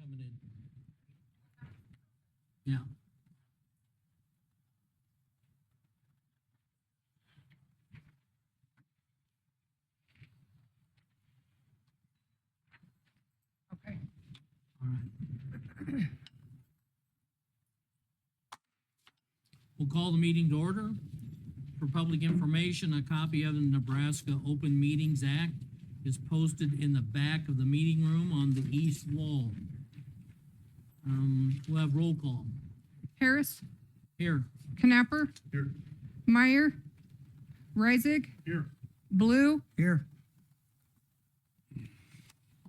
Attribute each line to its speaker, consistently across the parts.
Speaker 1: coming in. Yeah.
Speaker 2: Okay.
Speaker 1: All right. We'll call the meeting to order. For public information, a copy of the Nebraska Open Meetings Act is posted in the back of the meeting room on the east wall. We'll have roll call.
Speaker 2: Harris,
Speaker 1: Here.
Speaker 2: Knapper,
Speaker 1: Here.
Speaker 2: Meyer, Reisig,
Speaker 1: Here.
Speaker 2: Blue,
Speaker 1: Here.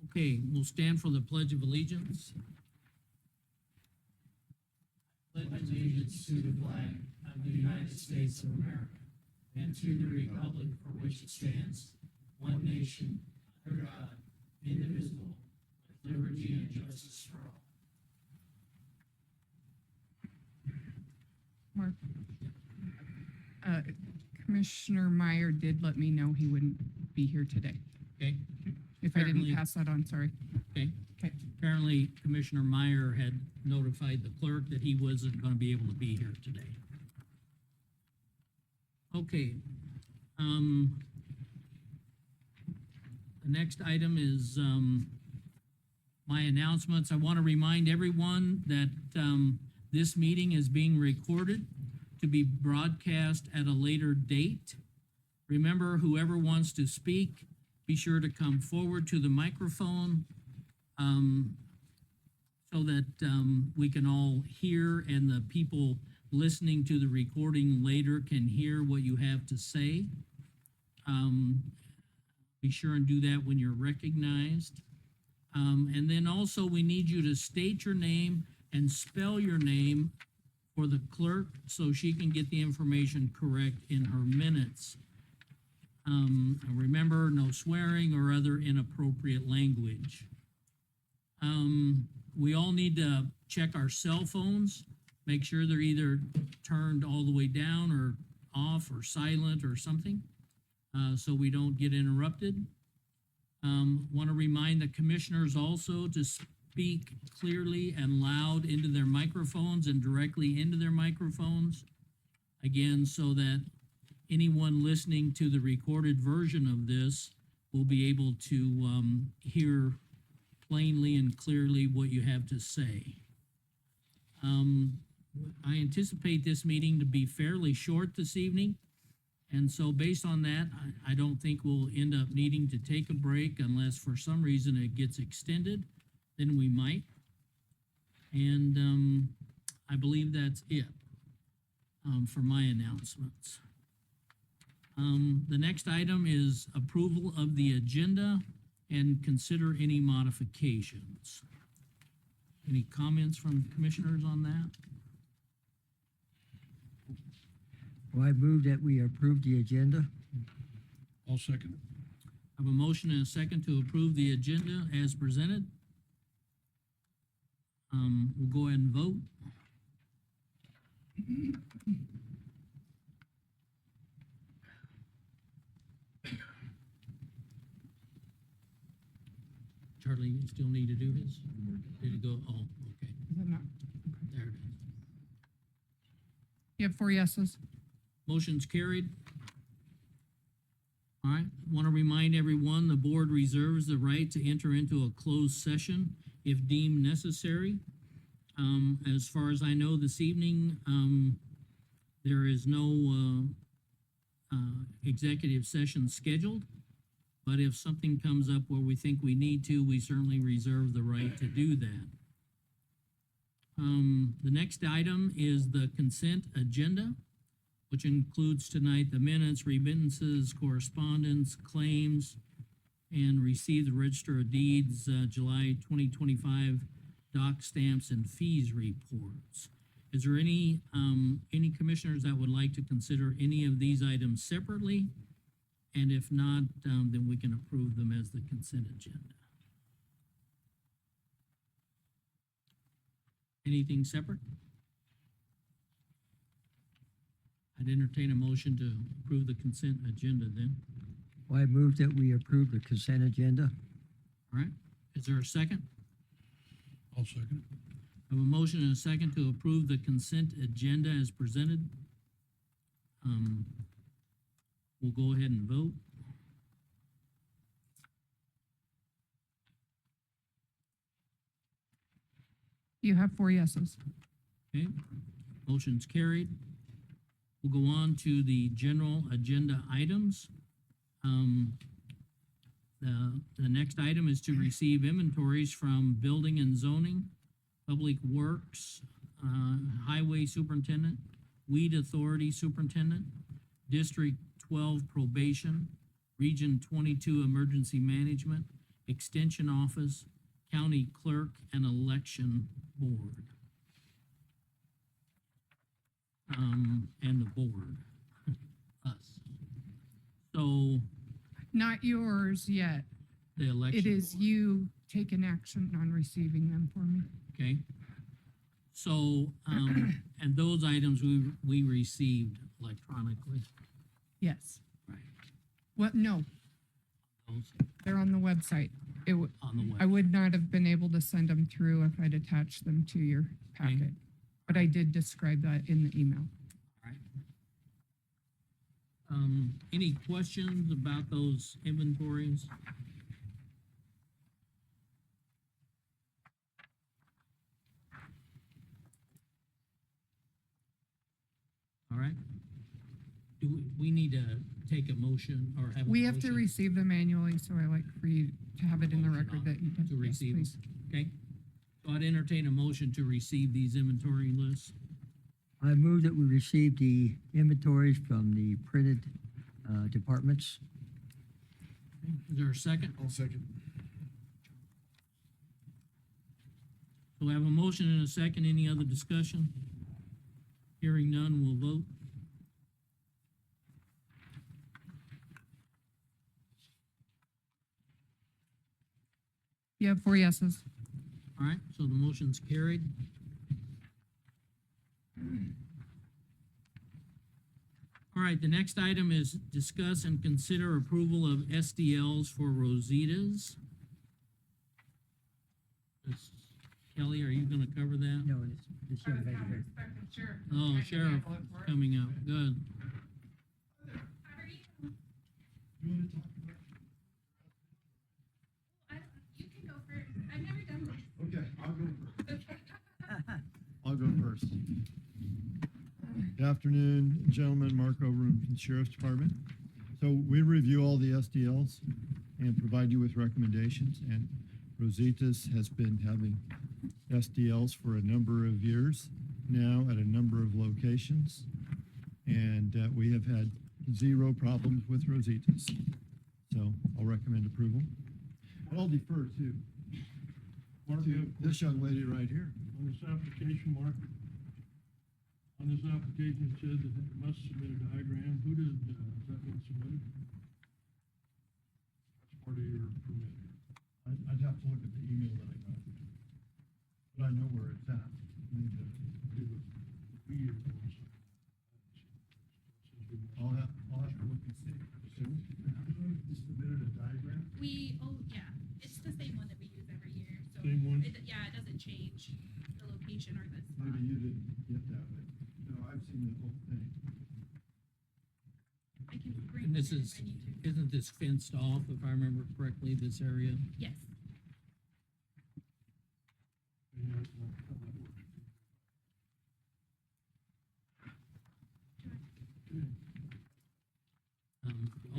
Speaker 1: Okay, we'll stand for the Pledge of Allegiance. Pledge allegiance to the flag of the United States of America and to the republic for which it stands, one nation, under God, indivisible, with liberty and justice for all.
Speaker 2: Mark. Commissioner Meyer did let me know he wouldn't be here today.
Speaker 1: Okay,
Speaker 2: If I
Speaker 1: Apparently-
Speaker 2: didn't pass that on, sorry.
Speaker 1: okay.
Speaker 2: Okay.
Speaker 1: Apparently Commissioner Meyer had notified the clerk that he wasn't gonna be able to be here today. Okay, the next item is, my announcements. I want to remind everyone that, this meeting is being recorded to be broadcast at a later date. Remember, whoever wants to speak, be sure to come forward to the microphone, so that, we can all hear and the people listening to the recording later can hear what you have to say. Be sure and do that when you're recognized. And then also, we need you to state your name and spell your name for the clerk so she can get the information correct in her minutes. And remember, no swearing or other inappropriate language. We all need to check our cell phones, make sure they're either turned all the way down or off or silent or something, so we don't get interrupted. Want to remind the commissioners also to speak clearly and loud into their microphones and directly into their microphones. Again, so that anyone listening to the recorded version of this will be able to hear plainly and clearly what you have to say. I anticipate this meeting to be fairly short this evening. And so based on that, I don't think we'll end up needing to take a break unless for some reason it gets extended, then we might. And I believe that's it for my announcements. The next item is approval of the agenda and consider any modifications. Any comments from commissioners on that?
Speaker 3: Well, I move that we approve the agenda.
Speaker 4: I'll second.
Speaker 1: I have a motion and a second to approve the agenda as presented. We'll go ahead and vote. Charlie, you still need to do his? Did it go? Oh, okay,
Speaker 2: Is that not?
Speaker 1: there it is.
Speaker 2: You have 4 yeses.
Speaker 1: Motion's carried. All right, want to remind everyone, the board reserves the right to enter into a closed session if deemed necessary. As far as I know this evening, there is no executive session scheduled. But if something comes up where we think we need to, we certainly reserve the right to do that. The next item is the consent agenda, which includes tonight the minutes, remittances, correspondence, claims, and receive the Register of Deeds, July 2025 doc stamps and fees reports. Is there any commissioners that would like to consider any of these items separately? And if not, then we can approve them as the consent agenda. Anything separate? I'd entertain a motion to approve the consent agenda then.
Speaker 3: Well, I move that we approve the consent agenda.
Speaker 1: All right, is there a second?
Speaker 4: I'll second it.
Speaker 1: I have a motion and a second to approve the consent agenda as presented. We'll go ahead and vote.
Speaker 2: You have 4 yeses.
Speaker 1: Okay, motion's carried. We'll go on to the general agenda items. The next item is to receive inventories from Building and Zoning, Public Works, Highway Superintendent, Weed Authority Superintendent, District 12 Probation, Region 22 Emergency Management, Extension Office, County Clerk, and Election Board. And the board, us. So,
Speaker 2: Not yours yet.
Speaker 1: the election.
Speaker 2: It is
Speaker 1: board.
Speaker 2: you taking action on receiving them for me.
Speaker 1: Okay. So, and those items we received electronically.
Speaker 2: Yes.
Speaker 1: Right.
Speaker 2: What? No,
Speaker 1: Those
Speaker 2: they're on the website.
Speaker 1: on the
Speaker 2: I
Speaker 1: web.
Speaker 2: would not have been able to send them through if I'd attached them to your packet. But I did describe that in the email.
Speaker 1: Right. Any questions about those inventories? All right. Do we need to take a motion or have a
Speaker 2: We have to
Speaker 1: motion
Speaker 2: receive them annually, so I like for you to have it in the
Speaker 1: Motion
Speaker 2: record
Speaker 1: on
Speaker 2: that you did.
Speaker 1: to
Speaker 2: Yes,
Speaker 1: receive them.
Speaker 2: please.
Speaker 1: Okay. So I'd entertain a motion to receive these inventory lists.
Speaker 3: I move that we receive the inventories from the printed departments.
Speaker 1: Okay. Is there a second?
Speaker 4: I'll second.
Speaker 1: So we have a motion and a second. Any other discussion? Hearing none, we'll vote.
Speaker 2: You have 4 yeses.
Speaker 1: All right, so the motion's carried. All right, the next item is discuss and consider approval of SDLs for Rositas. Is- Kelly, are you gonna cover that?
Speaker 3: No, it's young lady here.
Speaker 1: Oh, Sheriff coming up, good.
Speaker 5: You can go first. I've never done this.
Speaker 6: Okay, I'll go first. I'll go first. Good afternoon, gentlemen. Mark Overham from the Sheriff's Department. So we review all the SDLs and provide you with recommendations. And Rositas has been having SDLs for a number of years now at a number of locations. And we have had 0 problems with Rositas. So I'll recommend approval. But I'll defer too.
Speaker 4: Mark,
Speaker 6: To this young lady right here.
Speaker 4: on this application, Mark, on this application, it said that it must submit a diagram. Who did, has that been submitted? That's part of your permit.
Speaker 6: I'd have to look at the email that I got. But I know where it's at. Need to do it. I'll have to look and see. You submitted a diagram?
Speaker 5: It's the same one that we use every year, so.
Speaker 4: Same one?
Speaker 5: It doesn't change the location or the spot.
Speaker 6: Maybe you didn't get that, but no, I've seen the whole thing.
Speaker 5: I can bring
Speaker 1: And
Speaker 5: one
Speaker 1: this
Speaker 5: in
Speaker 1: is,
Speaker 5: if I need to.
Speaker 1: isn't this fenced off, if I remember correctly, this area?
Speaker 5: Yes.
Speaker 4: Yeah, that's not how that works.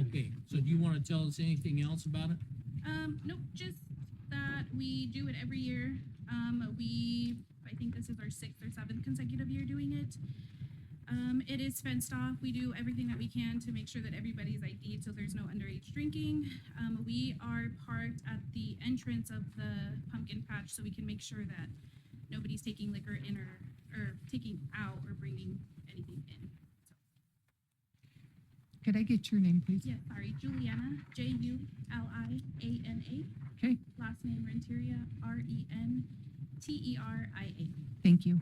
Speaker 1: Okay, so do you wanna tell us anything else about it?
Speaker 5: Nope, just that we do it every year. I think this is our 6th or 7th consecutive year doing it. It is fenced off. We do everything that we can to make sure that everybody's ID'd so there's no underage drinking. We are parked at the entrance of the pumpkin patch so we can make sure that nobody's taking liquor in or taking out or bringing anything in.
Speaker 2: Could I get your name, please?
Speaker 5: Yeah, sorry, Juliana, Juliana.
Speaker 2: Okay,
Speaker 5: Last name Renteria, Renteria.
Speaker 2: thank you.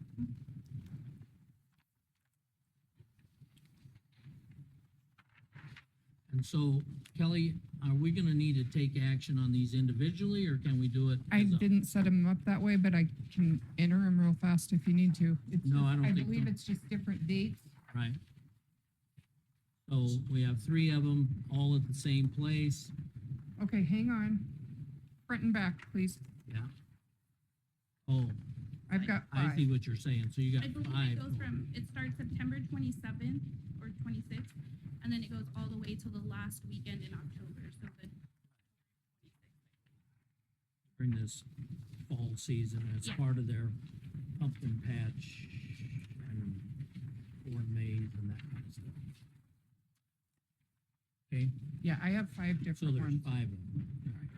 Speaker 1: And so, Kelly, are we gonna need to take action on these individually, or can we do it?
Speaker 2: I
Speaker 1: as a-
Speaker 2: didn't set them up that way, but I can enter them real fast if you need to. It's
Speaker 1: No, I
Speaker 2: just-
Speaker 1: don't think
Speaker 2: believe
Speaker 1: so.
Speaker 2: it's just different dates.
Speaker 1: Right. So we have 3 of them, all at the same place.
Speaker 2: Okay, hang on. Front and back, please.
Speaker 1: Yeah. Oh,
Speaker 2: I've got
Speaker 1: I see
Speaker 2: 5.
Speaker 1: what you're saying, so you
Speaker 5: I
Speaker 1: got
Speaker 5: believe
Speaker 1: 5.
Speaker 5: it goes from, it starts September 27th or 26th, and then it goes all the way till the last weekend in October, so the
Speaker 1: During this fall season, as
Speaker 5: Yeah.
Speaker 1: part of their pumpkin patch and corn maze and that kind of stuff. Okay,
Speaker 2: Yeah, I have 5
Speaker 1: so
Speaker 2: different
Speaker 1: there's
Speaker 2: ones.
Speaker 1: 5 of them. All right.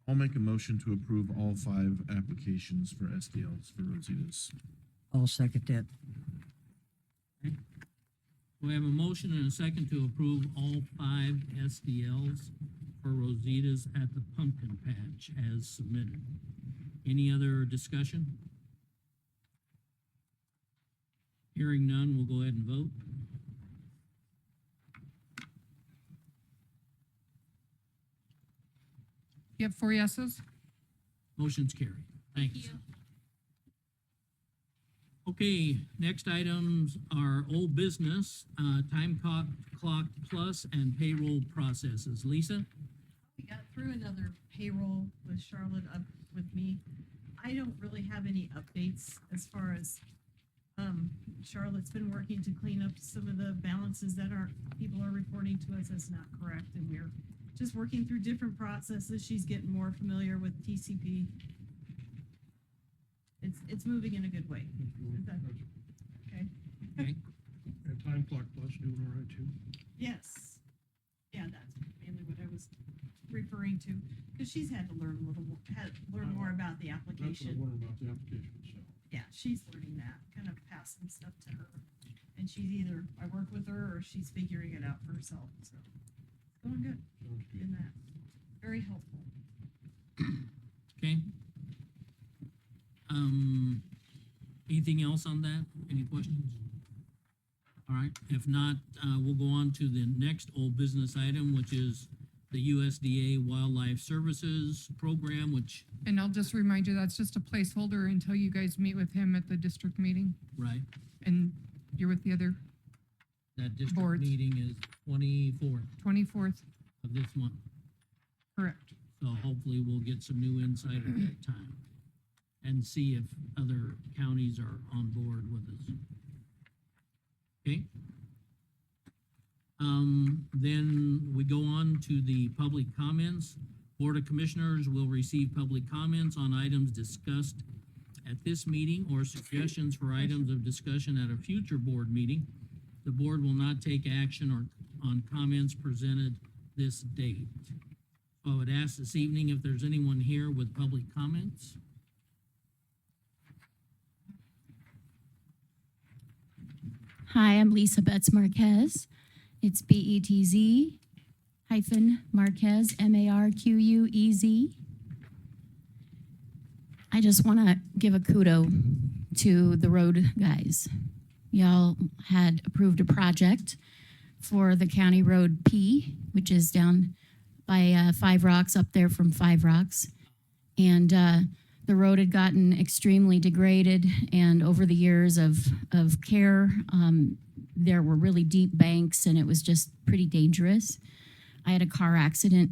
Speaker 7: I'll make a motion to approve all 5 applications for SDLs for Rosita's.
Speaker 3: I'll second that.
Speaker 1: We have a motion and a second to approve all 5 SDLs for Rosita's at the pumpkin patch as submitted. Any other discussion? Hearing none, we'll go ahead and vote.
Speaker 2: You have 4 yeses?
Speaker 1: Motion's carried. Thanks.
Speaker 5: you.
Speaker 1: Okay, next items are old business, clock plus and payroll processes. Lisa?
Speaker 8: We got through another payroll with Charlotte up with me. I don't really have any updates as far as, Charlotte's been working to clean up some of the balances that people are reporting to us as not correct, and we're just working through different processes. She's getting more familiar with TCP. It's moving in a good way. Is that okay?
Speaker 1: Okay,
Speaker 4: And Time Clock Plus doing all right too?
Speaker 8: Yes. Yeah, that's mainly what I was referring to, because she's had to learn learn more about the
Speaker 4: That's what I
Speaker 8: application.
Speaker 4: wonder about the application, so.
Speaker 8: Yeah, she's learning that, kind of passing stuff to her. And she's either, I work with her or she's figuring it out for herself, so. It's going good
Speaker 4: Sounds good.
Speaker 8: in that. Very helpful.
Speaker 1: okay. Anything else on that? Any questions? All right, if not, we'll go on to the next old business item, which is the USDA Wildlife Services Program, which,
Speaker 2: And I'll just remind you, that's just a placeholder until you guys meet with him at the district meeting.
Speaker 1: right,
Speaker 2: And you're with the other
Speaker 1: that district
Speaker 2: Boards.
Speaker 1: meeting is 24th
Speaker 2: 24th,
Speaker 1: of this month.
Speaker 2: correct?
Speaker 1: So hopefully we'll get some new insight at that time and see if other counties are on board with us. Okay? Then we go on to the public comments. Board of Commissioners will receive public comments on items discussed at this meeting or suggestions for items of discussion at a future board meeting. The board will not take action or on comments presented this date. So I would ask this evening if there's anyone here with public comments.
Speaker 9: Hi, I'm Lisa Betts Marquez. It's BETZ hyphen Marquez, MARQUEZ. I just want to give a kudo to the road guys. Y'all had approved a project for the County Road P, which is down by 5 Rocks, up there from 5 Rocks. And the road had gotten extremely degraded, and over the years of care, there were really deep banks, and it was just pretty dangerous. I had a car accident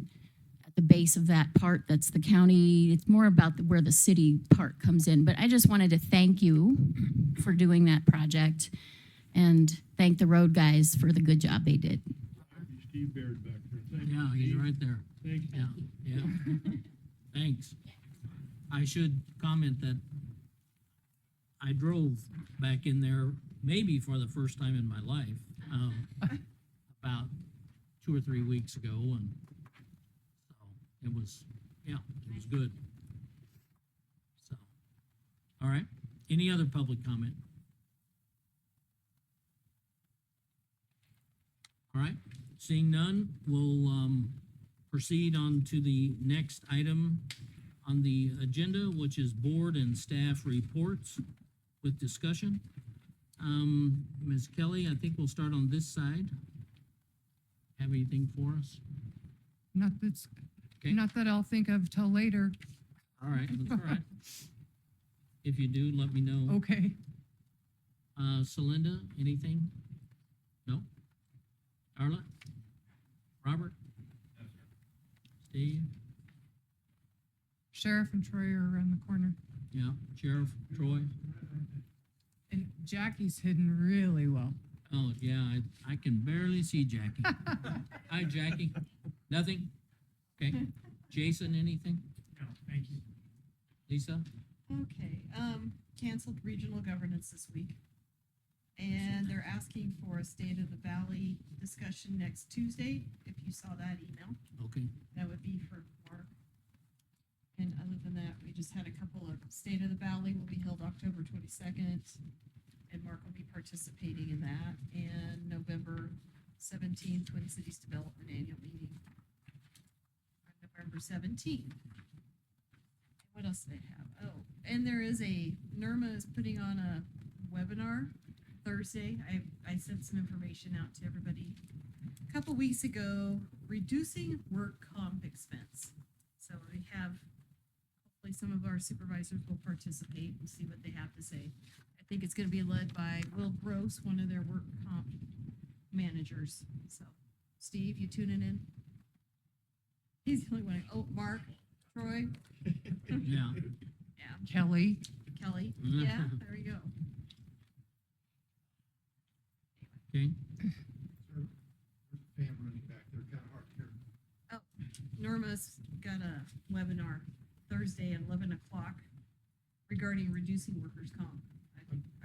Speaker 9: at the base of that part. That's the county. It's more about where the city part comes in. But I just wanted to thank you for doing that project, and thank the road guys for the good job they did.
Speaker 4: Steve Baird back there. Thank you,
Speaker 1: Yeah, he's
Speaker 4: Steve.
Speaker 1: right there.
Speaker 4: Thank you.
Speaker 1: Yeah, yeah. Thanks. I should comment that I drove back in there maybe for the first time in my life, about 2 or 3 weeks ago, and so it was, yeah, it was good. So, all right. Any other public comment? All right, seeing none, we'll proceed on to the next item on the agenda, which is board and staff reports with discussion. Ms. Kelly, I think we'll start on this side. Have anything for us?
Speaker 2: Not that's,
Speaker 1: Okay.
Speaker 2: not that I'll think of till later.
Speaker 1: All right, that's all right. If you do, let me know.
Speaker 2: Okay.
Speaker 1: Celinda, anything? No? Carla? Robert? Steve?
Speaker 2: Sheriff and Troy are around the corner.
Speaker 1: Yeah, Sheriff, Troy?
Speaker 2: And Jackie's hidden really well.
Speaker 1: Oh, yeah, I can barely see Jackie. Hi, Jackie. Nothing? Okay. Jason, anything?
Speaker 4: No, thank you.
Speaker 1: Lisa?
Speaker 8: Okay, canceled regional governance this week. And they're asking for a State of the Valley discussion next Tuesday. If you saw that email,
Speaker 1: Okay.
Speaker 8: that would be for Mark. And other than that, we just had a couple of State of the Valley will be held October 22nd. And Mark will be participating in that. And November 17th, Twin Cities Development Annual Meeting. On November 17th. What else did I have? Oh, and there is NERMA is putting on a webinar Thursday. I sent some information out to everybody a couple weeks ago, reducing work comp expense. So we have, hopefully some of our supervisors will participate and see what they have to say. I think it's gonna be led by Will Gross, one of their work comp managers. So, Steve, you tuning in? He's the only one. Oh, Mark, Troy,
Speaker 1: Yeah.
Speaker 8: yeah,
Speaker 2: Kelly,
Speaker 8: Kelly, yeah, there you go.
Speaker 1: Okay.
Speaker 6: Fan running back there, kind of hard to hear.
Speaker 8: Norma's got a webinar Thursday at 11 o'clock regarding reducing workers' comp.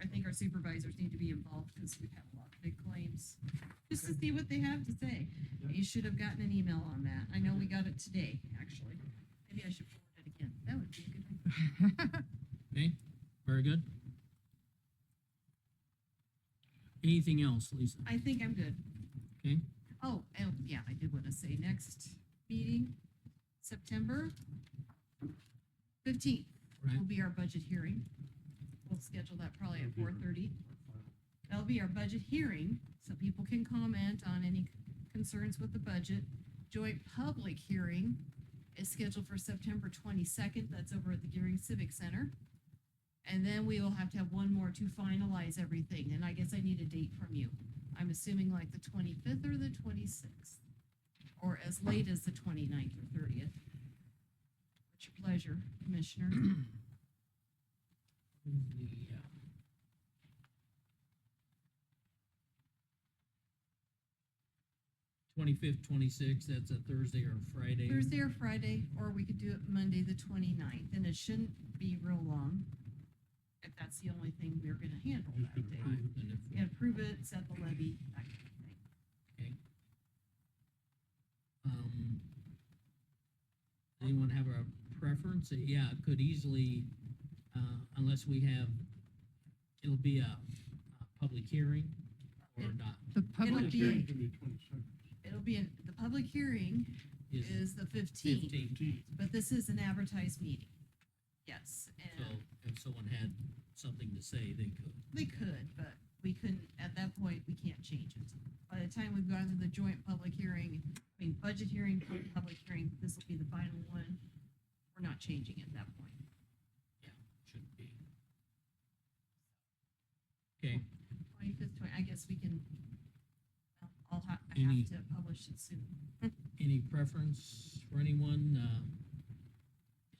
Speaker 8: I think our supervisors need to be involved because we've had a lot of big claims. Just to see what they have to say. You should have gotten an email on that. I know we got it today, actually. Maybe I should forward it again. That would be a good idea.
Speaker 1: Okay, very good. Anything else, Lisa?
Speaker 8: I think I'm good.
Speaker 1: Okay.
Speaker 8: Oh, and yeah, I did want to say next meeting, September 15th
Speaker 1: Right.
Speaker 8: will be our budget hearing. We'll schedule that probably at 4:30. That'll be our budget hearing, so people can comment on any concerns with the budget. Joint public hearing is scheduled for September 22nd. That's over at the Gearing Civic Center. And then we will have to have one more to finalize everything, and I guess I need a date from you. I'm assuming like the 25th or the 26th, or as late as the 29th or 30th. What's your pleasure, Commissioner?
Speaker 1: The, 25th, 26th, that's a Thursday or Friday.
Speaker 8: Thursday or Friday, or we could do it Monday, the 29th, and it shouldn't be real long. If that's the only thing we're gonna handle
Speaker 4: Just
Speaker 8: that
Speaker 4: gonna
Speaker 8: day.
Speaker 1: Right, and if-
Speaker 8: Yeah, approve it, set the levy, that kind of thing.
Speaker 1: Okay. Anyone have a preference? Yeah, it could easily, unless we have, it'll be a public hearing or not.
Speaker 2: the public,
Speaker 8: It'll be-
Speaker 4: Hearing's gonna be 22nd.
Speaker 8: It'll be, the public hearing is the 15th,
Speaker 1: 15th.
Speaker 8: but this is an advertised meeting. Yes,
Speaker 1: So
Speaker 8: and
Speaker 1: if someone had something to say, they could.
Speaker 8: they could, but we couldn't, at that point, we can't change it. By the time we've gone to the joint public hearing, budget hearing, public hearing, this will be the final one. We're not changing it at that point.
Speaker 1: Yeah, shouldn't be. Okay,
Speaker 8: 25th, I guess we can, I
Speaker 1: Any-
Speaker 8: have to publish it soon.
Speaker 1: any preference for anyone?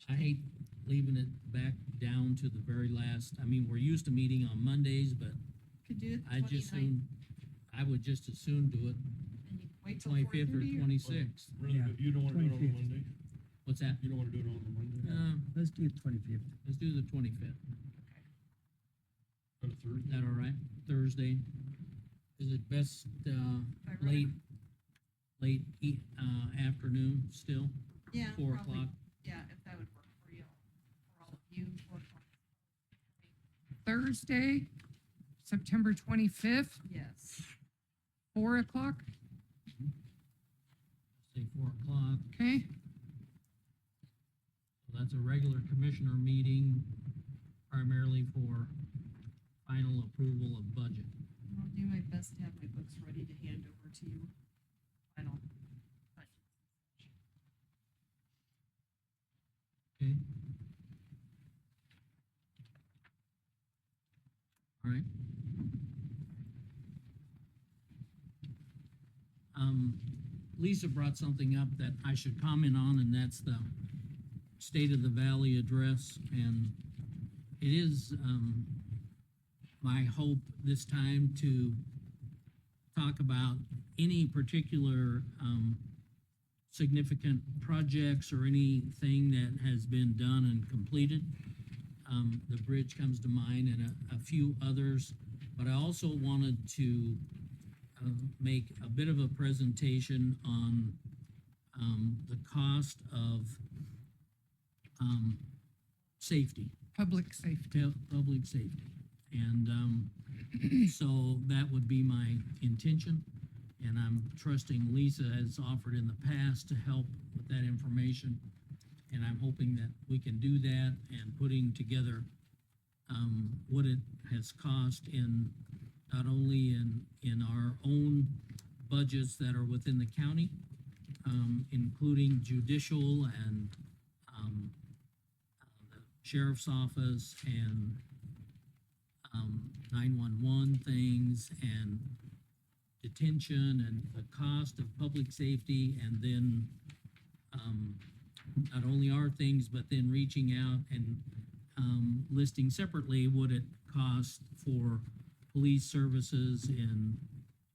Speaker 1: I hate leaving it back down to the very last. I mean, we're used to meeting on Mondays, but
Speaker 8: Could do it the
Speaker 1: I just
Speaker 8: 29th,
Speaker 1: I would just as soon do it
Speaker 8: and you wait till
Speaker 1: 25th or
Speaker 8: 4:30
Speaker 1: 26th.
Speaker 4: Really,
Speaker 3: Yeah,
Speaker 4: you don't wanna do it on the
Speaker 3: 25th.
Speaker 4: Monday?
Speaker 1: What's that?
Speaker 4: You don't wanna do it on the Monday?
Speaker 3: Let's do it 25th.
Speaker 1: Let's do the 25th.
Speaker 4: On a Thursday?
Speaker 1: Is that all right? Thursday? Is it best,
Speaker 8: If I run
Speaker 1: late afternoon still?
Speaker 8: Yeah,
Speaker 1: 4
Speaker 8: probably.
Speaker 1: o'clock?
Speaker 8: Yeah, if that would work for you, for all of you, 4 o'clock.
Speaker 2: Thursday, September 25th,
Speaker 8: Yes.
Speaker 2: 4 o'clock,
Speaker 1: Say 4 o'clock.
Speaker 2: okay?
Speaker 1: So that's a regular commissioner meeting primarily for final approval of budget.
Speaker 8: I'll do my best to have my books ready to hand over to you. I don't. But
Speaker 1: All right. Lisa brought something up that I should comment on, and that's the State of the Valley address. And it is, my hope this time to talk about any particular, significant projects or anything that has been done and completed. The bridge comes to mind and a few others, but I also wanted to make a bit of a presentation on the cost of safety,
Speaker 2: Public safety.
Speaker 1: public safety. And so that would be my intention. And I'm trusting Lisa has offered in the past to help with that information. And I'm hoping that we can do that and putting together what it has cost in, not only in our own budgets that are within the county, including judicial and the sheriff's office and 911 things and detention and the cost of public safety, and then not only our things, but then reaching out and listing separately what it costs for police services in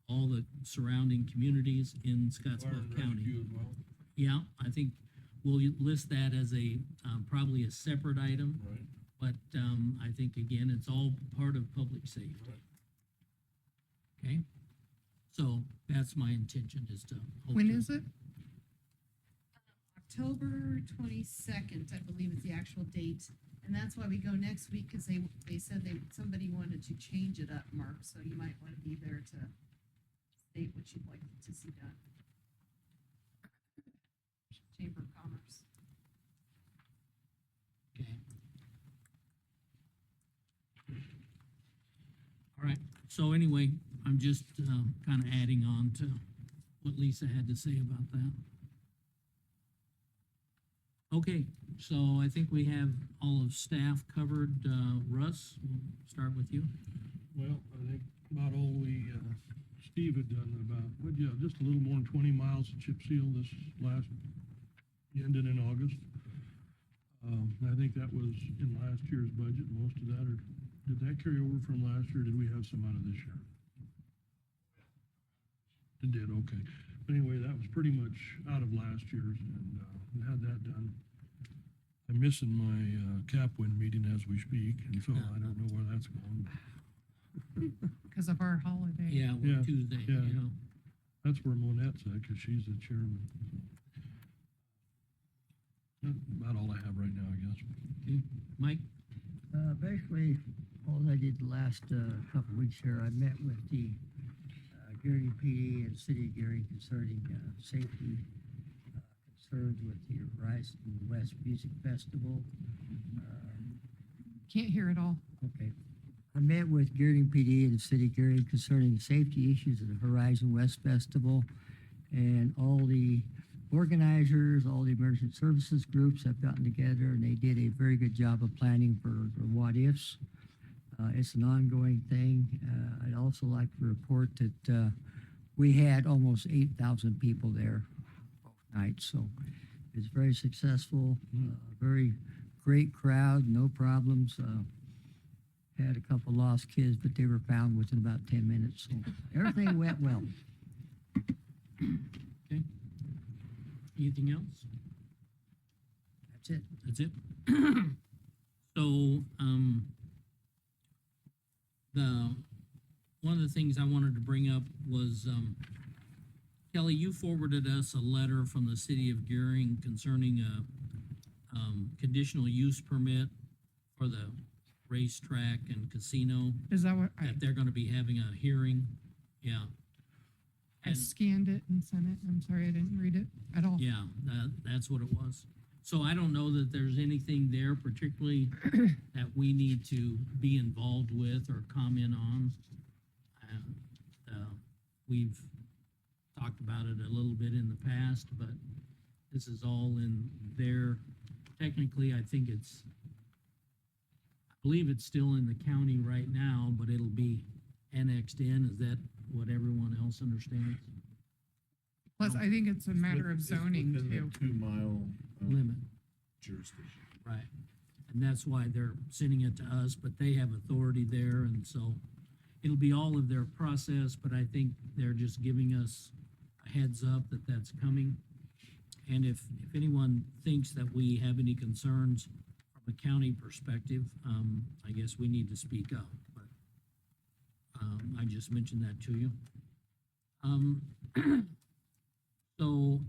Speaker 1: all the surrounding communities in Scotts Bluff County. Yeah, I think we'll list that as a, probably a separate item.
Speaker 4: Right.
Speaker 1: But, I think again, it's all part of public safety. Okay? So that's my intention, is to. hope
Speaker 2: When
Speaker 1: to-
Speaker 2: is it?
Speaker 8: October 22nd, I believe is the actual date. And that's why we go next week, because they said somebody wanted to change it up, Mark, so you might want to be there to state what you'd like to see done. Chamber of Commerce.
Speaker 1: Okay. All right, so anyway, I'm just, kind of adding on to what Lisa had to say about that. Okay, so I think we have all of staff covered. Russ, we'll start with you.
Speaker 4: Well, I think about all we, Steve had done about, just a little more than 20 miles of chip seal this last, ended in August. I think that was in last year's budget, most of that, or did that carry over from last year, or did we have some out of this year? It did, okay. But anyway, that was pretty much out of last year's, and we had that done. I'm missing my Capwin meeting as we speak, and so I don't know where that's going.
Speaker 2: Because of our holiday.
Speaker 1: Yeah,
Speaker 4: Yeah,
Speaker 1: we're Tuesday,
Speaker 4: yeah.
Speaker 1: you know.
Speaker 4: That's where Monette's at, because she's the chairman. That's about all I have right now, I guess.
Speaker 1: Okay, Mike?
Speaker 3: Basically, all I did the last couple weeks here, I met with the Gary PD and City of Gary concerning safety concerns with the Horizon West Music Festival.
Speaker 2: Can't hear it all.
Speaker 3: Okay. I met with Gary PD and the City of Gary concerning safety issues at the Horizon West Festival, and all the organizers, all the emergency services groups have gotten together, and they did a very good job of planning for what ifs. It's an ongoing thing. I'd also like to report that we had almost 8,000 people there both nights, so it's very successful. Very great crowd, no problems. Had a couple lost kids, but they were found within about 10 minutes, so everything went well.
Speaker 1: Okay. Anything else?
Speaker 3: That's it.
Speaker 1: That's it? So, one of the things I wanted to bring up was, Kelly, you forwarded us a letter from the city of Gearing concerning a, conditional use permit for the racetrack and casino,
Speaker 2: Is that what
Speaker 1: that they're gonna be having a hearing, yeah.
Speaker 2: I
Speaker 1: And-
Speaker 2: scanned it and sent it? I'm sorry, I didn't read it at all.
Speaker 1: Yeah, that's what it was. So I don't know that there's anything there particularly that we need to be involved with or comment on. We've talked about it a little bit in the past, but this is all in there. Technically, I believe it's still in the county right now, but it'll annexed in. Is that what everyone else understands?
Speaker 2: Plus, I think it's a matter of
Speaker 7: It's
Speaker 2: zoning
Speaker 7: within the
Speaker 2: too.
Speaker 7: 2 mile
Speaker 1: Limit,
Speaker 7: jurisdiction.
Speaker 1: right. And that's why they're sending it to us, but they have authority there, and so it'll be all of their process, but I think they're just giving us a heads up that that's coming. And if anyone thinks that we have any concerns from a county perspective, I guess we need to speak up, but, I just mentioned that to you. So,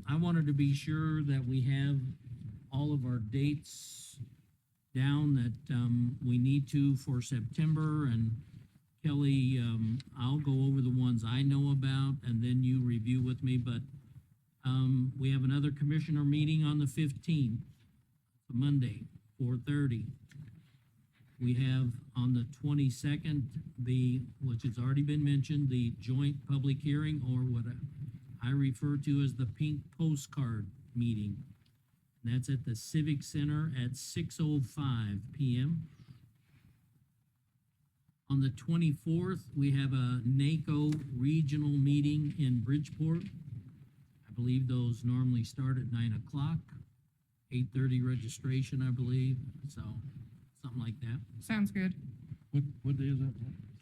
Speaker 1: I wanted to be sure that we have all of our dates down that, we need to for September, and Kelly, I'll go over the ones I know about, and then you review with me, but, we have another commissioner meeting on the 15th, Monday, 4:30. We have on the 22nd, which has already been mentioned, the joint public hearing, or what I refer to as the pink postcard meeting. And that's at the Civic Center at 6:05 PM. On the 24th, we have a NACO regional meeting in Bridgeport. I believe those normally start at 9 o'clock, 8:30 registration, I believe, so something like that.
Speaker 2: Sounds good.
Speaker 4: What day is that?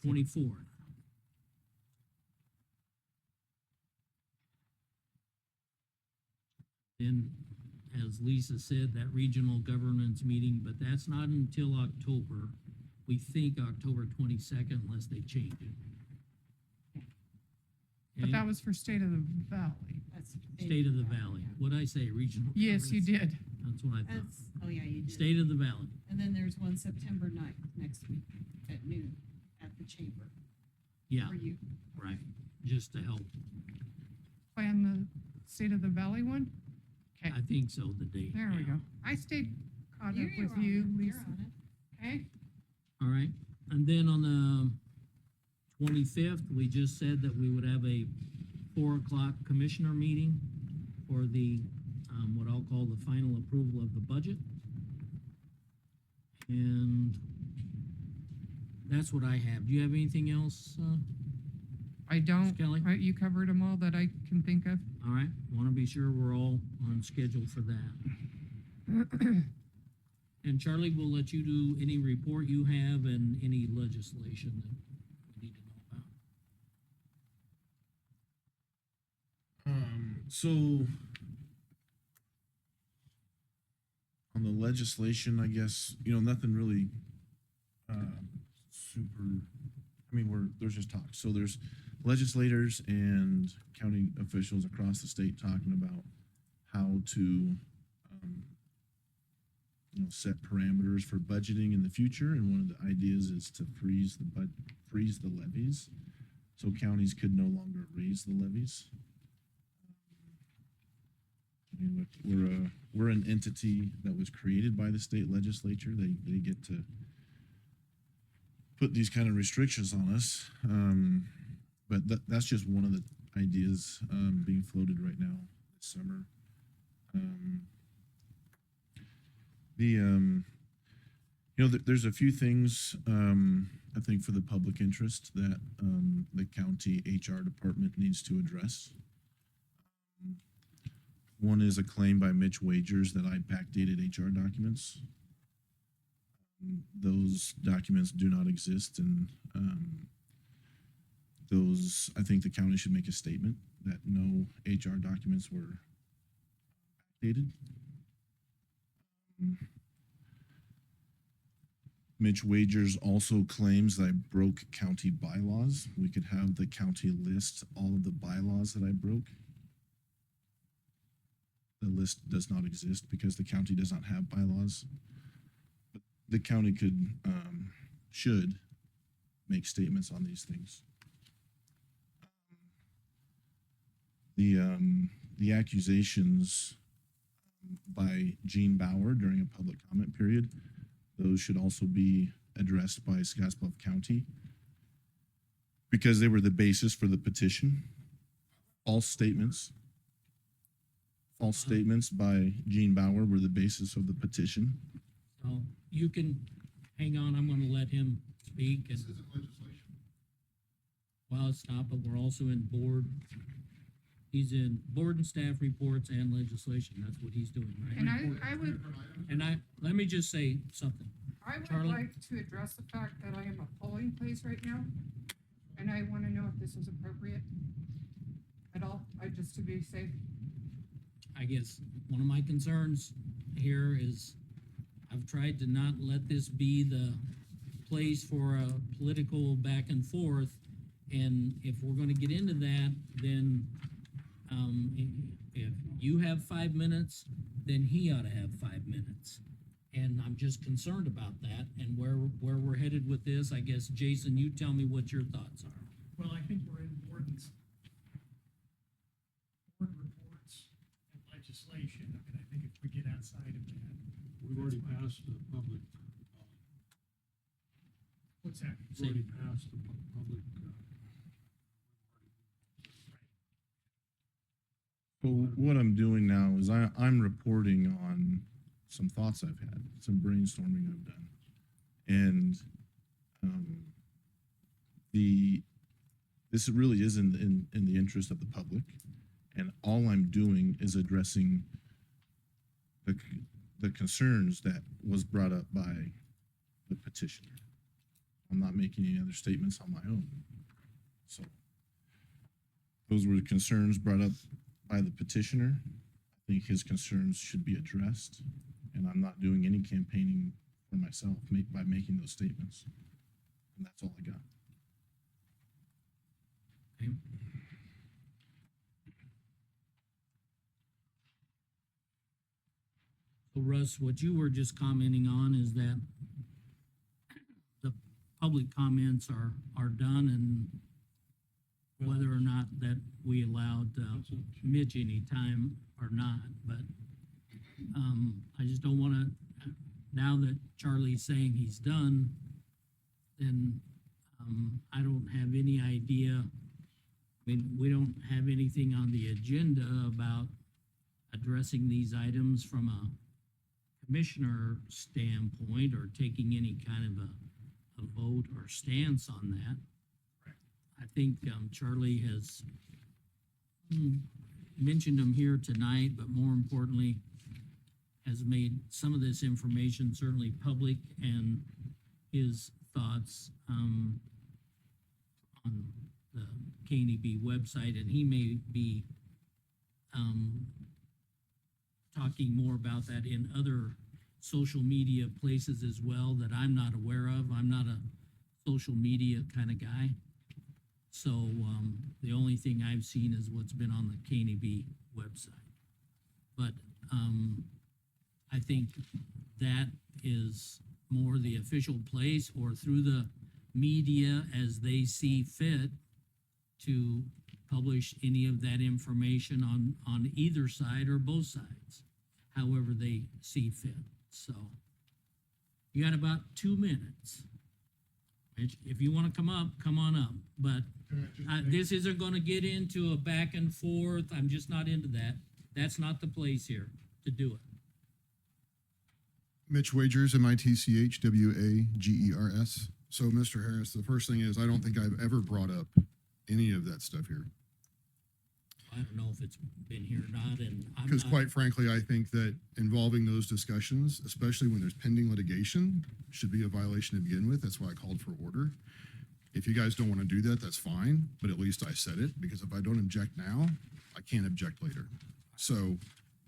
Speaker 1: 24th. Then, as Lisa said, that regional governance meeting, but that's not until October. We think October 22nd unless they change it.
Speaker 2: But
Speaker 1: Okay?
Speaker 2: that was for State of the Valley.
Speaker 8: That's.
Speaker 1: State of the Valley. What'd I say, regional?
Speaker 2: Yes, you
Speaker 1: governance?
Speaker 2: did.
Speaker 1: That's what I thought.
Speaker 8: That's, oh yeah, you did.
Speaker 1: State of the Valley.
Speaker 8: And then there's one September 9th next week at noon at the chamber
Speaker 1: Yeah,
Speaker 8: for you.
Speaker 1: right. Just to help.
Speaker 2: Plan the State of the Valley one? Okay,
Speaker 1: I think so, the date.
Speaker 2: there we
Speaker 1: yeah.
Speaker 2: go. I stayed caught up
Speaker 8: You're
Speaker 2: with
Speaker 8: on
Speaker 2: you,
Speaker 8: it. You're
Speaker 2: Lisa.
Speaker 8: on it.
Speaker 2: Okay,
Speaker 1: All right, and then on the 25th, we just said that we would have a 4 o'clock commissioner meeting for the, what I'll call the final approval of the budget. And that's what I have. Do you have anything else,
Speaker 2: I don't,
Speaker 1: Kelly?
Speaker 2: you covered them all that I can think of.
Speaker 1: All right, want to be sure we're all on schedule for that. And Charlie, we'll let you do any report you have and any legislation that we need to know about.
Speaker 7: So on the legislation, I guess, nothing really, super, there's just talk. So there's legislators and county officials across the state talking about how to, set parameters for budgeting in the future. And one of the ideas is to freeze the levies. So counties could no longer raise the levies. We're an entity that was created by the state legislature. They get to put these kind of restrictions on us. But that's just one of the ideas being floated right now this summer. There's a few things I think for the public interest that the county HR department needs to address. One is a claim by Mitch Wagers that I backdated HR documents. Those documents do not exist, and I think the county should make a statement that no HR documents were backdated. Mitch Wagers also claims that I broke county bylaws. We could have the county list all of the bylaws that I broke. The list does not exist because the county does not have bylaws. But the county should make statements on these things. The accusations by Gene Bauer during a public comment period, those should also be addressed by Scotts Bluff County because they were the basis for the petition. False statements by Gene Bauer were the basis of the petition.
Speaker 1: So you can, hang on, I'm gonna let him speak. And
Speaker 6: This isn't legislation.
Speaker 1: Well, it's not, but we're also in board. He's in board and staff reports and legislation. That's what he's doing,
Speaker 2: And
Speaker 1: right?
Speaker 2: I would,
Speaker 1: Let me just say something.
Speaker 2: I would
Speaker 1: Charlie?
Speaker 2: like to address the fact that I am a polling place right now, and I wanna know if this is appropriate at all, just to be safe.
Speaker 1: I guess one of my concerns here is I've tried to not let this be the place for a political back and forth. And if we're gonna get into that, then, if you have 5 minutes, then he ought to have 5 minutes. And I'm just concerned about that and where we're headed with this. I guess, Jason, you tell me what your thoughts are.
Speaker 10: Well, I think we're in board reports and legislation. I mean, I think if we get outside of that.
Speaker 4: We've already passed the public,
Speaker 10: What's that?
Speaker 4: we've already passed the public,
Speaker 7: So what I'm doing now is I'm reporting on some thoughts I've had, some brainstorming I've done. And this really is in the interest of the public. And all I'm doing is addressing the concerns that was brought up by the petitioner. I'm not making any other statements on my own. So those were the concerns brought up by the petitioner. I think his concerns should be addressed, and I'm not doing any campaigning for myself by making those statements. And that's all I got.
Speaker 1: Okay. So Russ, what you were just commenting on is that the public comments are done, and whether or not that we allowed Mitch any time or not, but I just don't wanna, now that Charlie's saying he's done, then I don't have any idea. I mean, we don't have anything on the agenda about addressing these items from a commissioner standpoint or taking any kind of a vote or stance on that. I think Charlie has mentioned them here tonight, but more importantly, has made some of this information certainly public, and his thoughts on the KNEB website, and he may be talking more about that in other social media places as well that I'm not aware of. I'm not a social media kind of guy. So the only thing I've seen is what's been on the KNEB website. But I think that is more the official place, or through the media as they see fit, to publish any of that information on either side or both sides, however they see fit. So you got about 2 minutes. If you want to come up, come on up. But this isn't going to get into a back and forth. I'm just not into that. That's not the place here to do it.
Speaker 11: Mitch Wagers, MITCHWAGERS. So, Mr. Harris, the first thing is, I don't think I've ever brought up any of that stuff here.
Speaker 1: I don't know if it's been here or not, and I'm
Speaker 11: Because
Speaker 1: not,
Speaker 11: quite frankly, I think that involving those discussions, especially when there's pending litigation, should be a violation to begin with. That's why I called for order. If you guys don't want to do that, that's fine, but at least I said it, because if I don't object now, I can't object later. So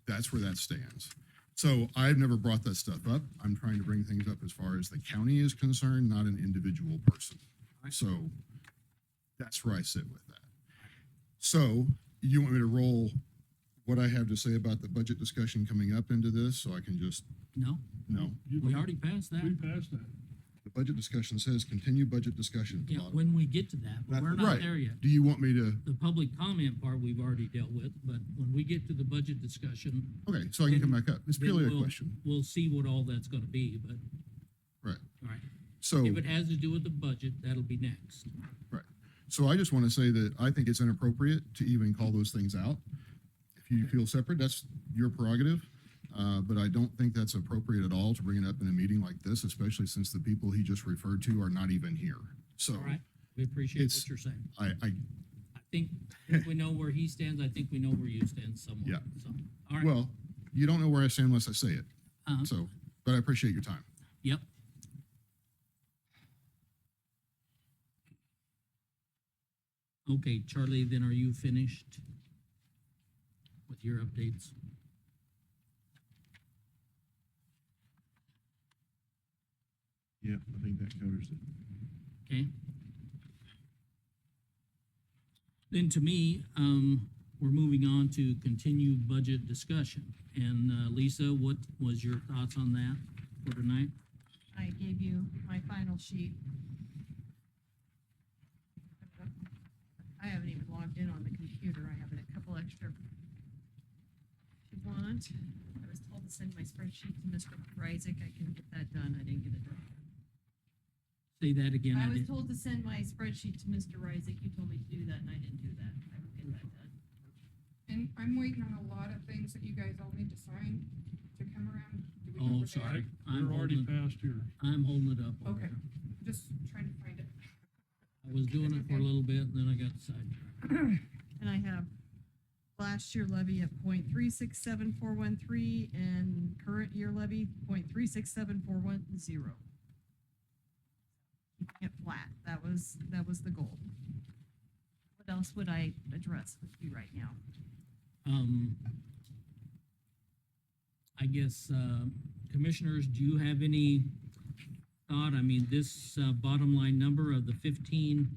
Speaker 11: that's where that stands. So I've never brought that stuff up. I'm trying to bring things up as far as the county is concerned, not an individual person. So that's where I sit with that. So you want me to roll what I have to say about the budget discussion coming up into this, so I can just,
Speaker 1: no,
Speaker 11: no.
Speaker 1: we already passed that.
Speaker 4: we passed that.
Speaker 11: The budget discussion says continue budget discussion at the
Speaker 1: Yeah,
Speaker 11: bottom.
Speaker 1: when we get to that, but we're not
Speaker 11: Right.
Speaker 1: there yet.
Speaker 11: Do you want me to,
Speaker 1: The public comment part we've already dealt with, but when we get to the budget discussion,
Speaker 11: okay, so I can come back up. It's
Speaker 1: then
Speaker 11: purely a
Speaker 1: we'll-
Speaker 11: question.
Speaker 1: We'll see what all that's gonna be, but.
Speaker 11: Right.
Speaker 1: All right,
Speaker 11: So.
Speaker 1: if it has to do with the budget, that'll be next.
Speaker 11: Right. So I just want to say that I think it's inappropriate to even call those things out. If you feel separate, that's your prerogative. But I don't think that's appropriate at all to bring it up in a meeting like this, especially since the people he just referred to are not even here. So
Speaker 1: All right. We appreciate
Speaker 11: It's-
Speaker 1: what you're saying.
Speaker 11: I
Speaker 1: I think we know where he stands. I think we know where you stand somewhat.
Speaker 11: Yeah.
Speaker 1: So, all right.
Speaker 11: well, you don't know where I stand unless I say it.
Speaker 1: Uh-huh.
Speaker 11: So, but I appreciate your time.
Speaker 1: Yep. Okay, Charlie, then are you finished with your updates?
Speaker 7: Yeah, I think that covers it.
Speaker 1: Okay. Then to me, we're moving on to continue budget discussion. And Lisa, what was your thoughts on that for tonight?
Speaker 8: I gave you my final sheet. I haven't even logged in on the computer. I have a couple extra. If you want, I was told to send my spreadsheet to Mr. Reisig. I can get that done. I didn't get it done.
Speaker 1: Say that again.
Speaker 8: I was
Speaker 1: didn't-
Speaker 8: told to send my spreadsheet to Mr. Reisig. You told me to do that and I didn't do that. I will get that done.
Speaker 2: And I'm waiting on a lot of things that you guys all need to sign to come around. Do we know
Speaker 1: Oh,
Speaker 2: where they are?
Speaker 1: sorry. I'm
Speaker 4: We're already
Speaker 1: holding,
Speaker 4: past here.
Speaker 1: I'm holding it up. over
Speaker 2: Okay.
Speaker 1: here.
Speaker 2: Just trying to find it.
Speaker 1: I was doing it for a little bit and then I got sidetracked.
Speaker 8: And I have last year levy at 0.367413 and current year levy 0.367410. Keeping it flat. That was the goal. What else would I address with you right now?
Speaker 1: I guess, commissioners, do you have any thought? I mean, this, bottom line number of the 15,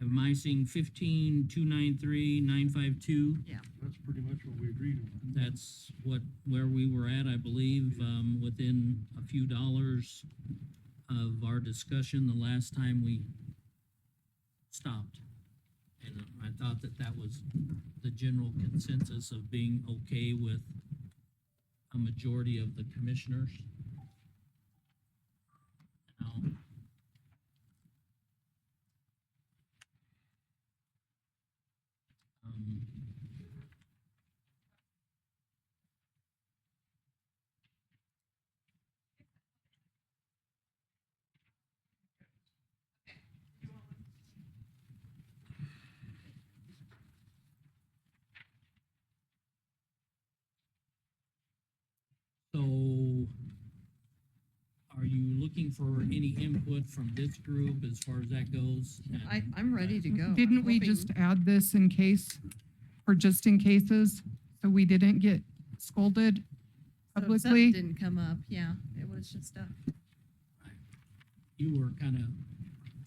Speaker 1: am I seeing 15,293,952?
Speaker 4: That's pretty much what we agreed on.
Speaker 1: That's where we were at, I believe, within a few dollars of our discussion the last time we stopped. And I thought that was the general consensus of being okay with a majority of the commissioners. Now, So, are you looking for any input from this group as far as that goes?
Speaker 8: I'm ready to go.
Speaker 2: Didn't
Speaker 8: I'm
Speaker 2: we
Speaker 8: hoping-
Speaker 2: just add this in case, or just in cases, so we didn't get scolded
Speaker 8: So if something
Speaker 2: publicly?
Speaker 8: didn't come up, yeah, it was just
Speaker 1: You were kind of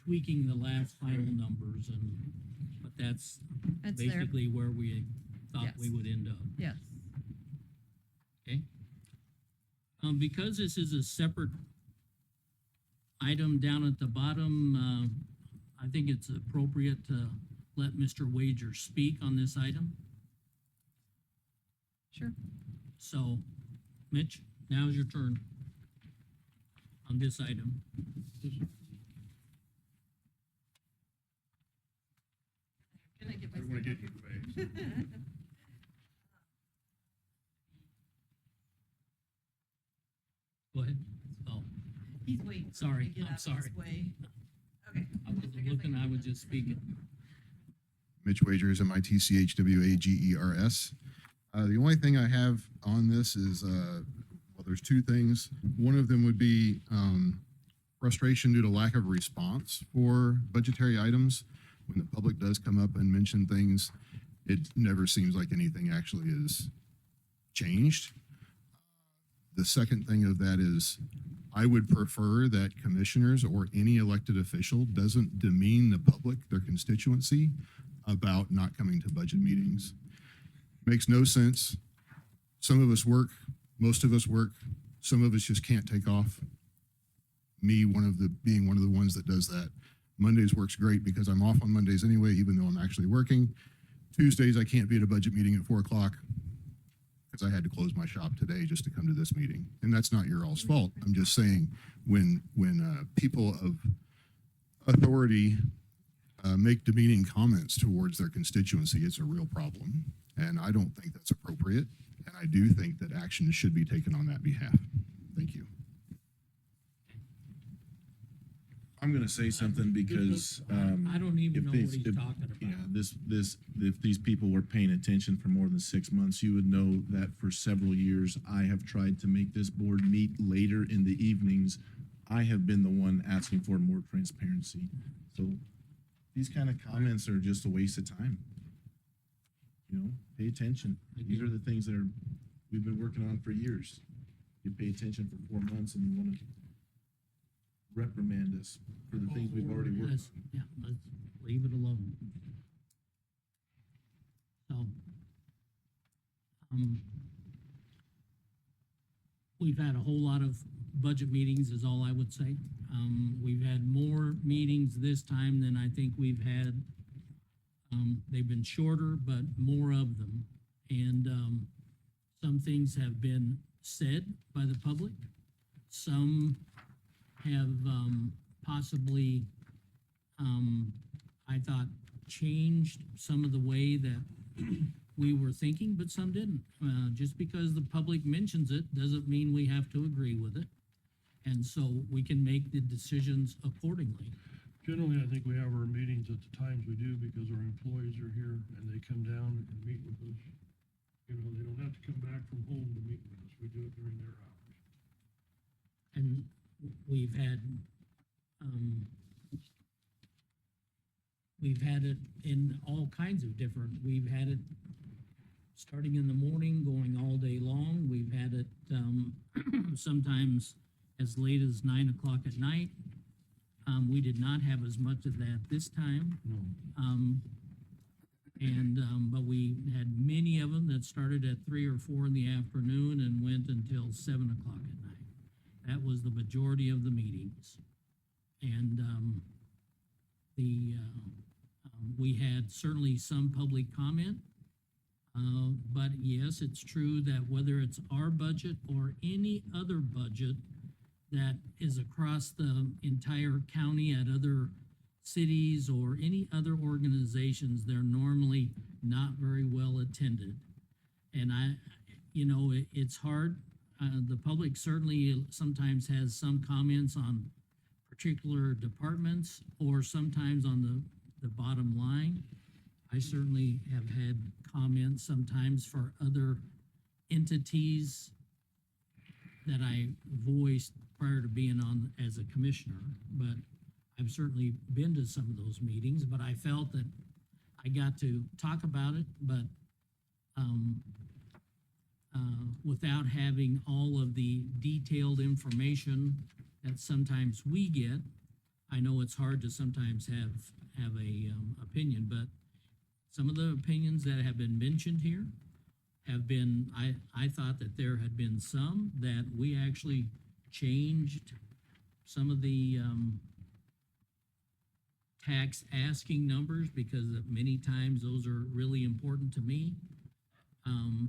Speaker 1: tweaking the last final numbers but that's
Speaker 8: it's there,
Speaker 1: basically where we thought we
Speaker 8: Yes.
Speaker 1: would end up.
Speaker 8: yes.
Speaker 1: Okay. Because this is a separate item down at the bottom, I think it's appropriate to let Mr. Wager speak on this item.
Speaker 8: Sure.
Speaker 1: So, Mitch, now's your turn on this item.
Speaker 8: Can I get
Speaker 11: I
Speaker 8: my
Speaker 11: don't wanna get
Speaker 8: spreadsheet?
Speaker 11: you away.
Speaker 1: Go ahead. Oh,
Speaker 8: He's waiting. for me
Speaker 1: Sorry,
Speaker 8: to get
Speaker 1: I'm
Speaker 8: out of his
Speaker 1: sorry.
Speaker 8: way. Okay.
Speaker 1: I wasn't looking, I was just speaking.
Speaker 11: Mitch Wagers, MITCHWAGERS. The only thing I have on this is, well, there's two things. One of them would be frustration due to lack of response for budgetary items. When the public does come up and mention things, it never seems like anything actually is changed. The second thing of that is I would prefer that commissioners or any elected official doesn't demean the public, their constituency, about not coming to budget meetings. Makes no sense. Some of us work, most of us work, some of us just can't take off. Me, being one of the ones that does that. Mondays works great because I'm off on Mondays anyway, even though I'm actually working. Tuesdays, I can't be at a budget meeting at 4 o'clock because I had to close my shop today just to come to this meeting. And that's not your all's fault. I'm just saying when people of authority make demeaning comments towards their constituency, it's a real problem. And I don't think that's appropriate. And I do think that action should be taken on that behalf. Thank you.
Speaker 7: I'm gonna say something because,
Speaker 1: I don't even
Speaker 7: if
Speaker 1: know
Speaker 7: they-
Speaker 1: what he's
Speaker 7: if-
Speaker 1: talking about.
Speaker 7: yeah, if these people were paying attention for more than 6 months, you would know that for several years, I have tried to make this board meet later in the evenings. I have been the one asking for more transparency. So these kind of comments are just a waste of time. You know, pay attention. These are the things that we've been working on for years. You pay attention for 4 months and you want to reprimand us for the things we've already worked
Speaker 1: Let's,
Speaker 7: on.
Speaker 1: yeah, let's leave it alone. So, we've had a whole lot of budget meetings is all I would say. We've had more meetings this time than I think we've had. They've been shorter, but more of them. And, some things have been said by the public. Some have, possibly, I thought, changed some of the way that we were thinking, but some didn't. Just because the public mentions it doesn't mean we have to agree with it. And so we can make the decisions accordingly.
Speaker 4: Generally, I think we have our meetings at the times we do because our employees are here and they come down and meet with us. You know, they don't have to come back from home to meet with us. We do it during their hours.
Speaker 1: And we've had it in all kinds of different, we've had it starting in the morning, going all day long. We've had it, sometimes as late as 9 o'clock at night. We did not have as much of that this time.
Speaker 4: No.
Speaker 1: But we had many of them that started at 3 or 4 in the afternoon and went until 7 o'clock at night. That was the majority of the meetings. And, we had certainly some public comment. But yes, it's true that whether it's our budget or any other budget that is across the entire county at other cities or any other organizations, they're normally not very well attended. And it's hard. The public certainly sometimes has some comments on particular departments or sometimes on the bottom line. I certainly have had comments sometimes for other entities that I voiced prior to being on as a commissioner, but I've certainly been to some of those meetings, but I felt that I got to talk about it, but without having all of the detailed information that sometimes we get. I know it's hard to sometimes have a opinion, but some of the opinions that have been mentioned here have been, I thought that there had been some that we actually changed some of the tax asking numbers because many times those are really important to me.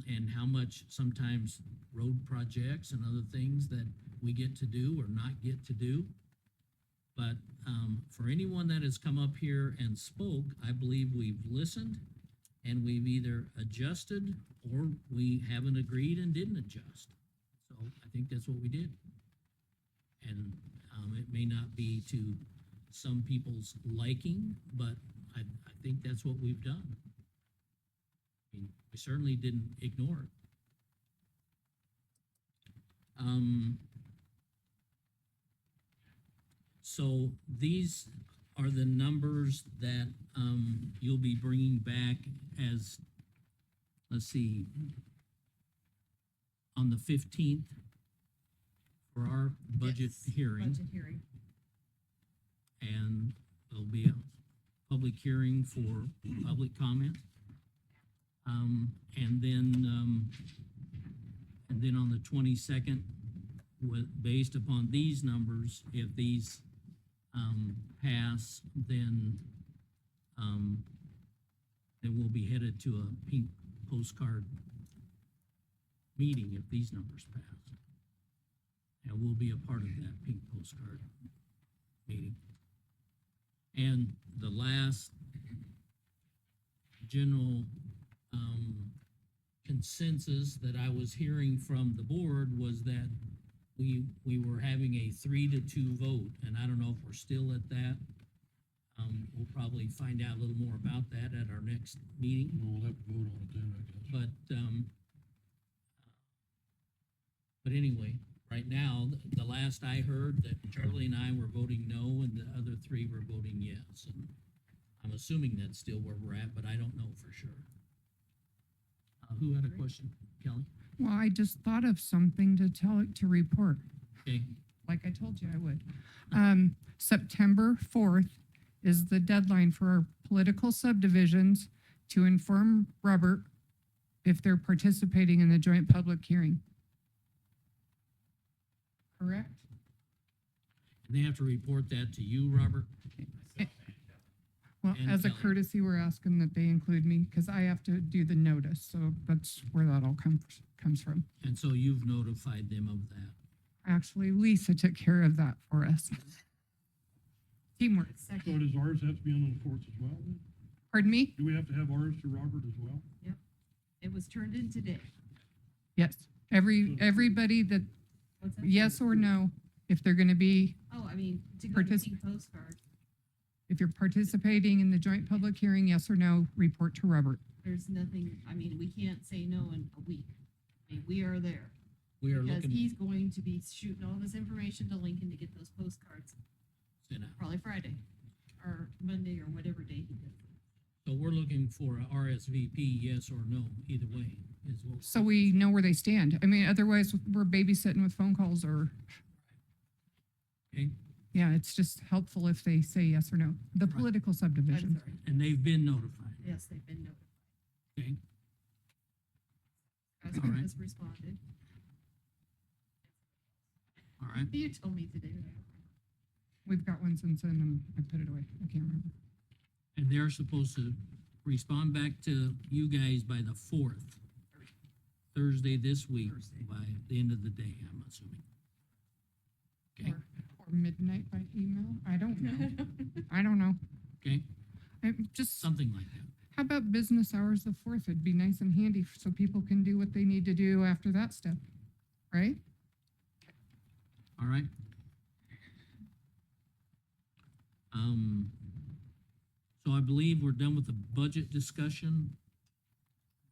Speaker 1: And how much sometimes road projects and other things that we get to do or not get to do. But for anyone that has come up here and spoke, I believe we've listened and we've either adjusted or we haven't agreed and didn't adjust. So I think that's what we did. And it may not be to some people's liking, but I think that's what we've done. I mean, we certainly didn't ignore it. So these are the numbers that you'll be bringing back as, let's see, on the 15th for our budget
Speaker 8: Yes,
Speaker 1: hearing.
Speaker 8: Budget hearing.
Speaker 1: And there'll be a public hearing for public comment. And then on the 22nd, based upon these numbers, if these pass, then we'll be headed to a pink postcard meeting if these numbers pass. And we'll be a part of that pink postcard meeting. And the last general consensus that I was hearing from the board was that we were having a 3-2 vote, and I don't know if we're still at that. We'll probably find out a little more about that at our next meeting,
Speaker 4: We'll have to vote on it then, I guess.
Speaker 1: but anyway, right now, the last I heard that Charlie and I were voting no, and the other 3 were voting yes, and I'm assuming that's still where we're at, but I don't know for sure. Who had a question? Kelly?
Speaker 2: Well, I just thought of something to report,
Speaker 1: Okay,
Speaker 2: like I told you I would. September 4th is the deadline for our political subdivisions to inform Robert if they're participating in the joint public hearing. Correct?
Speaker 1: and they have to report that to you, Robert?
Speaker 2: Well,
Speaker 1: And
Speaker 2: as a
Speaker 1: Kelly.
Speaker 2: courtesy, we're asking that they include me because I have to do the notice. So that's where that all comes from.
Speaker 1: And so you've notified them of that.
Speaker 2: Actually, Lisa took care of that for us. Teamwork.
Speaker 4: So does ours have to be on the 4th as well? then?
Speaker 2: Pardon me?
Speaker 4: Do we have to have ours to Robert as well?
Speaker 8: It was turned in today.
Speaker 2: Yes. Everybody that,
Speaker 8: What's that?
Speaker 2: yes or no, if they're gonna be,
Speaker 8: Oh, I mean, to go to see postcard,
Speaker 2: if you're participating in the joint public hearing, yes or no, report to Robert.
Speaker 8: there's nothing, I mean, we can't say no in a week. I mean, we are there.
Speaker 1: We are
Speaker 8: Because
Speaker 1: looking,
Speaker 8: he's going to be shooting all this information to Lincoln to get those postcards,
Speaker 1: you know,
Speaker 8: probably Friday or Monday or whatever day he does.
Speaker 1: so we're looking for a RSVP, yes or no, either way, is what.
Speaker 2: So we know where they stand. I mean, otherwise we're babysitting with phone calls or,
Speaker 1: Okay,
Speaker 2: yeah, it's just helpful if they say yes or no. The
Speaker 1: Right.
Speaker 2: political
Speaker 8: I'm
Speaker 2: subdivision.
Speaker 8: sorry.
Speaker 1: and they've been notified,
Speaker 8: Yes, they've been notified.
Speaker 1: okay?
Speaker 8: President
Speaker 1: All right.
Speaker 8: has responded.
Speaker 1: All right,
Speaker 8: You told me today.
Speaker 2: We've got one since then and I put it away. I can't remember.
Speaker 1: and they're supposed to respond back to you guys by the 4th, Thursday this week,
Speaker 8: Thursday.
Speaker 1: by the end of the day, I'm assuming. Okay,
Speaker 2: Or midnight by email. I don't know. I don't know.
Speaker 1: okay,
Speaker 2: Just,
Speaker 1: something like that.
Speaker 2: how about business hours the 4th? It'd be nice and handy so people can do what they need to do after that step, right?
Speaker 1: All right. So I believe we're done with the budget discussion.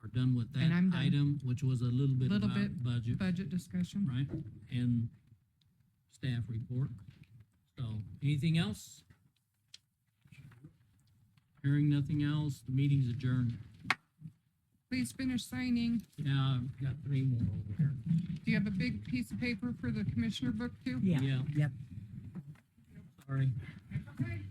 Speaker 1: We're done with that
Speaker 2: And I'm done.
Speaker 1: item, which was a little bit
Speaker 2: Little
Speaker 1: about
Speaker 2: bit.
Speaker 1: budget,
Speaker 2: Budget discussion.
Speaker 1: right? And staff report. So, anything else? Hearing nothing else, the meeting's adjourned.
Speaker 2: Please finish signing.
Speaker 1: Yeah, I've got 3 more over here.
Speaker 2: Do you have a big piece of paper for the commissioner book too?
Speaker 3: Yeah.
Speaker 1: Yeah.
Speaker 3: Yep.
Speaker 1: Sorry.
Speaker 2: Okay.